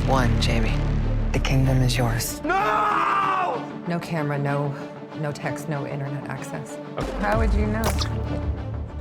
won, Jaime. The kingdom is yours. No! No camera, no text, no internet access. How would you know?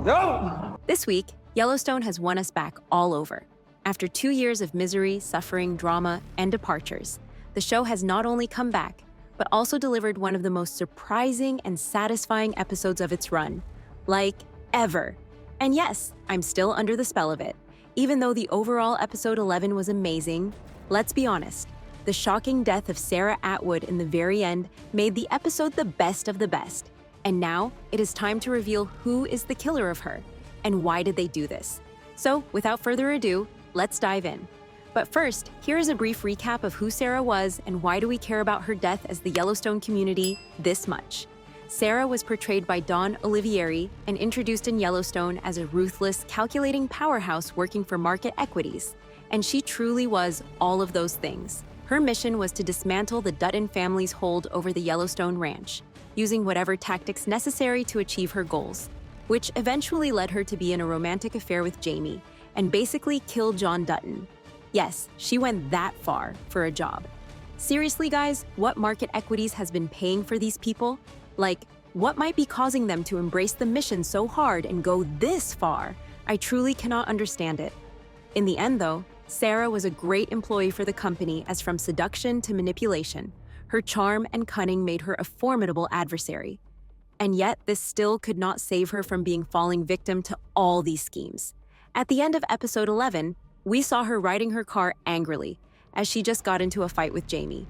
No! This week, Yellowstone has won us back all over. After 2 years of misery, suffering, drama, and departures, the show has not only come back, but also delivered one of the most surprising and satisfying episodes of its run. Like, ever. And yes, I'm still under the spell of it. Even though the overall episode 11 was amazing, let's be honest, the shocking death of Sarah Atwood in the very end made the episode the best of the best. And now, it is time to reveal who is the killer of her, and why did they do this. So, without further ado, let's dive in. But first, here is a brief recap of who Sarah was and why do we care about her death as the Yellowstone community this much. Sarah was portrayed by Dawn Olivieri and introduced in Yellowstone as a ruthless, calculating powerhouse working for market equities. And she truly was all of those things. Her mission was to dismantle the Dutton family's hold over the Yellowstone ranch, using whatever tactics necessary to achieve her goals, which eventually led her to be in a romantic affair with Jaime and basically kill John Dutton. Yes, she went that far for a job. Seriously, guys, what market equities has been paying for these people? Like, what might be causing them to embrace the mission so hard and go this far? I truly cannot understand it. In the end, though, Sarah was a great employee for the company, as from seduction to manipulation, her charm and cunning made her a formidable adversary. And yet, this still could not save her from being falling victim to all these schemes. At the end of episode 11, we saw her riding her car angrily, as she just got into a fight with Jaime.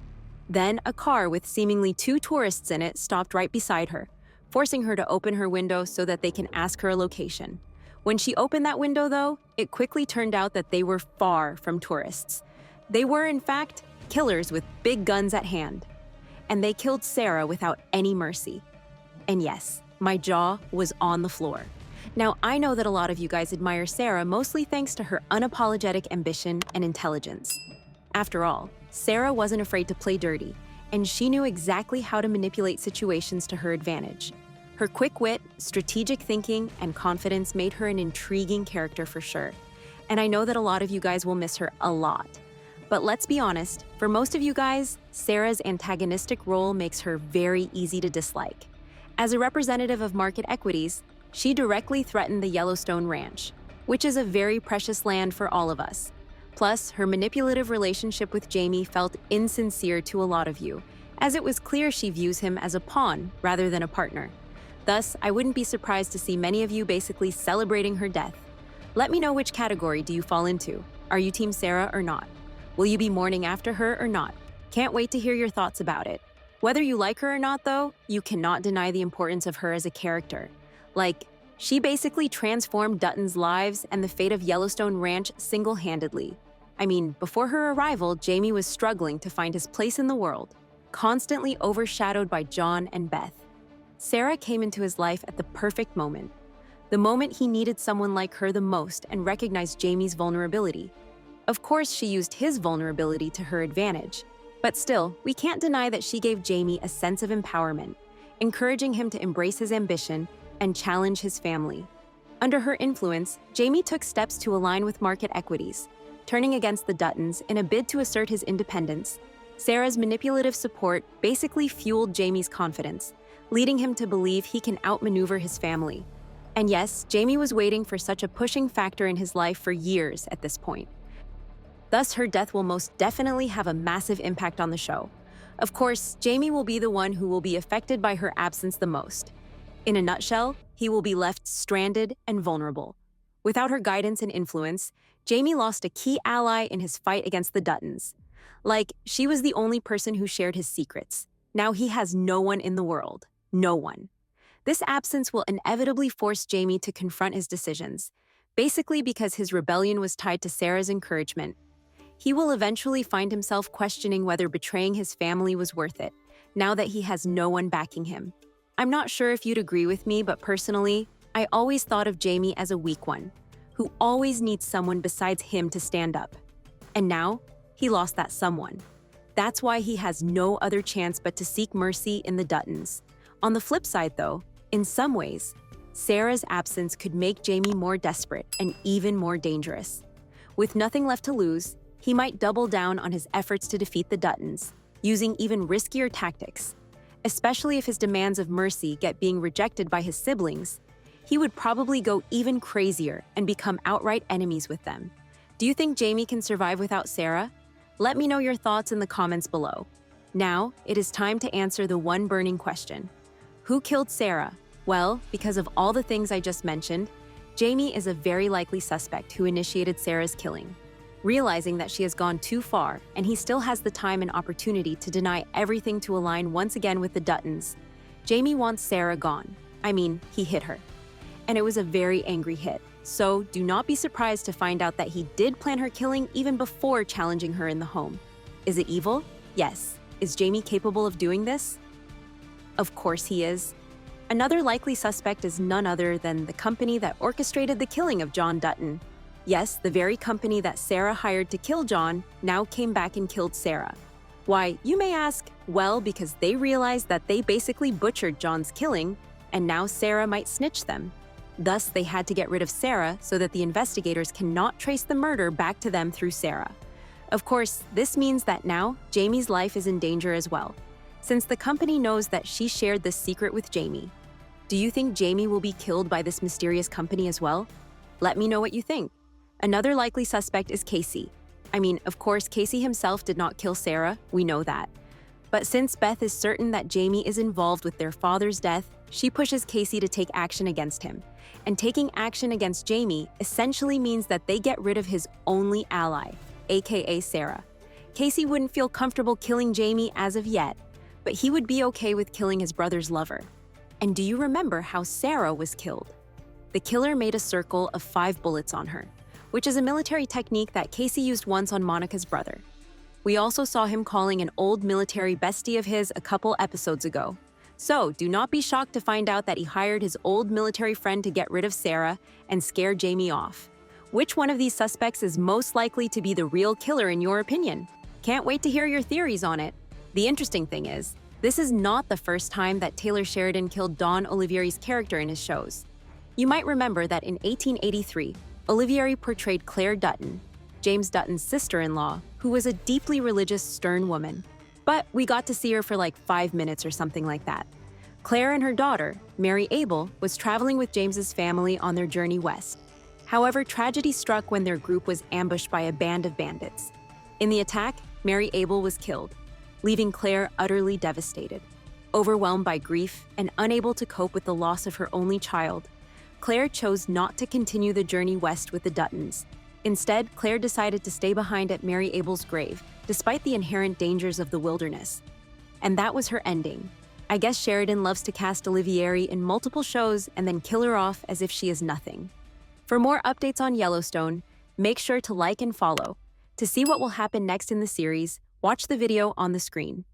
Then, a car with seemingly 2 tourists in it stopped right beside her, forcing her to open her window so that they can ask her a location. When she opened that window, though, it quickly turned out that they were far from tourists. They were, in fact, killers with big guns at hand. And they killed Sarah without any mercy. And yes, my jaw was on the floor. Now, I know that a lot of you guys admire Sarah mostly thanks to her unapologetic ambition and intelligence. After all, Sarah wasn't afraid to play dirty, and she knew exactly how to manipulate situations to her advantage. Her quick wit, strategic thinking, and confidence made her an intriguing character for sure. And I know that a lot of you guys will miss her a lot. But let's be honest, for most of you guys, Sarah's antagonistic role makes her very easy to dislike. As a representative of market equities, she directly threatened the Yellowstone Ranch, which is a very precious land for all of us. Plus, her manipulative relationship with Jaime felt insincere to a lot of you, as it was clear she views him as a pawn rather than a partner. Thus, I wouldn't be surprised to see many of you basically celebrating her death. Let me know which category do you fall into. Are you Team Sarah or not? Will you be mourning after her or not? Can't wait to hear your thoughts about it. Whether you like her or not, though, you cannot deny the importance of her as a character. Like, she basically transformed Dutton's lives and the fate of Yellowstone Ranch single-handedly. I mean, before her arrival, Jaime was struggling to find his place in the world, constantly overshadowed by John and Beth. Sarah came into his life at the perfect moment, the moment he needed someone like her the most and recognized Jaime's vulnerability. Of course, she used his vulnerability to her advantage, but still, we can't deny that she gave Jaime a sense of empowerment, encouraging him to embrace his ambition and challenge his family. Under her influence, Jaime took steps to align with market equities, turning against the Duttons in a bid to assert his independence. Sarah's manipulative support basically fueled Jaime's confidence, leading him to believe he can outmaneuver his family. And yes, Jaime was waiting for such a pushing factor in his life for years at this point. Thus, her death will most definitely have a massive impact on the show. Of course, Jaime will be the one who will be affected by her absence the most. In a nutshell, he will be left stranded and vulnerable. Without her guidance and influence, Jaime lost a key ally in his fight against the Duttons. Like, she was the only person who shared his secrets. Now he has no one in the world. No one. This absence will inevitably force Jaime to confront his decisions, basically because his rebellion was tied to Sarah's encouragement. He will eventually find himself questioning whether betraying his family was worth it, now that he has no one backing him. I'm not sure if you'd agree with me, but personally, I always thought of Jaime as a weak one, who always needs someone besides him to stand up. And now, he lost that someone. That's why he has no other chance but to seek mercy in the Duttons. On the flip side, though, in some ways, Sarah's absence could make Jaime more desperate and even more dangerous. With nothing left to lose, he might double down on his efforts to defeat the Duttons, using even riskier tactics. Especially if his demands of mercy get being rejected by his siblings, he would probably go even crazier and become outright enemies with them. Do you think Jaime can survive without Sarah? Let me know your thoughts in the comments below. Now, it is time to answer the one burning question. Who killed Sarah? Well, because of all the things I just mentioned, Jaime is a very likely suspect who initiated Sarah's killing. Realizing that she has gone too far, and he still has the time and opportunity to deny everything to align once again with the Duttons, Jaime wants Sarah gone. I mean, he hit her. And it was a very angry hit, so do not be surprised to find out that he did plan her killing even before challenging her in the home. Is it evil? Yes. Is Jaime capable of doing this? Of course he is. Another likely suspect is none other than the company that orchestrated the killing of John Dutton. Yes, the very company that Sarah hired to kill John now came back and killed Sarah. Why, you may ask, well, because they realized that they basically butchered John's killing, and now Sarah might snitch them. Thus, they had to get rid of Sarah so that the investigators cannot trace the murder back to them through Sarah. Of course, this means that now Jaime's life is in danger as well, since the company knows that she shared this secret with Jaime. Do you think Jaime will be killed by this mysterious company as well? Let me know what you think. Another likely suspect is Casey. I mean, of course, Casey himself did not kill Sarah, we know that. But since Beth is certain that Jaime is involved with their father's death, she pushes Casey to take action against him. And taking action against Jaime essentially means that they get rid of his only ally, aka Sarah. Casey wouldn't feel comfortable killing Jaime as of yet, but he would be okay with killing his brother's lover. And do you remember how Sarah was killed? The killer made a circle of 5 bullets on her, which is a military technique that Casey used once on Monica's brother. We also saw him calling an old military bestie of his a couple episodes ago. So do not be shocked to find out that he hired his old military friend to get rid of Sarah and scare Jaime off. Which one of these suspects is most likely to be the real killer in your opinion? Can't wait to hear your theories on it. The interesting thing is, this is not the first time that Taylor Sheridan killed Don Olivieri's character in his shows. You might remember that in 1883, Olivieri portrayed Claire Dutton, James Dutton's sister-in-law, who was a deeply religious, stern woman. But we got to see her for like 5 minutes or something like that. Claire and her daughter, Mary Abel, was traveling with James's family on their journey west. However, tragedy struck when their group was ambushed by a band of bandits. In the attack, Mary Abel was killed, leaving Claire utterly devastated. Overwhelmed by grief and unable to cope with the loss of her only child, Claire chose not to continue the journey west with the Duttons. Instead, Claire decided to stay behind at Mary Abel's grave, despite the inherent dangers of the wilderness. And that was her ending. I guess Sheridan loves to cast Olivieri in multiple shows and then kill her off as if she is nothing. For more updates on Yellowstone, make sure to like and follow. To see what will happen next in the series, watch the video on the screen.